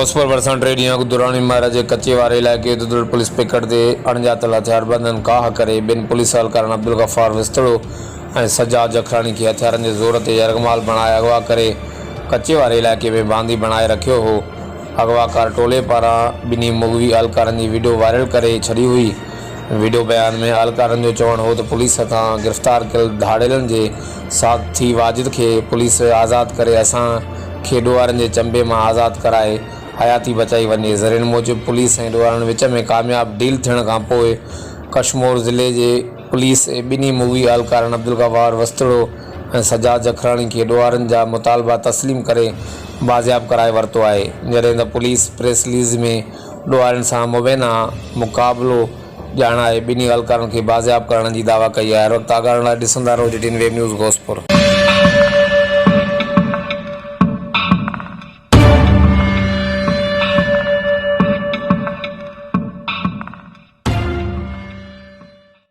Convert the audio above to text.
घोसपुर बरसां टे ॾींहं दुरानी महाराज जे कच्चे वारे इलाइक़े दुदड़ पुलिस पिकट ते अणॼातल हथियारबंदनि काह करे ॿिनि पुलिस एहलकारनि अब्दुल गफ़ार विस्तड़ो ऐं सजाद जखरानी खे हथियारनि जे ज़ोर ते यरगमाल बणाए अगवा करे कच्चे वारे इलाइक़े में बांदी बणाए रखियो हो। अगवाकार टोले पारां ॿिन्ही मुग़वी एहलकारनि जी वीडियो वायरल करे छॾी हुई। वीडियो बयान में एहलकारनि जो चवणु हो त पुलिस हथां गिरफ़्तार कयल धाड़ेलनि जे साथी वाजिद खे पुलिस आज़ादु करे असां खे ॾोहारनि जे चंबे मां आज़ादु कराए हयाती बचाई वञे। ज़रीन मूजिब पुलिस ऐं ॾोहारनि विच में कामयाब डील थियण खां पोइ कशमोर ज़िले जे पुलिस ॿिन्ही मुग़वी एहलकारनि अब्दुल गफ़ार वस्तड़ो ऐं सजाद जखरानी खे ॾोहारनि जा मुतालबा तस्लीम करे बाज़ियाब कराए वरितो आहे, जॾहिं त पुलिस प्रेस रिलीज़ में ॾोहारनि सां मुबैना मुक़ाबिलो ॼाणाए ॿिन्ही एहलकारनि खे बाज़ियाब करण जी दावा कई आहे। हर वक़्तु आगाह लाइ ॾिसंदा रहो GTN वेब न्यूज़ घोसपुर।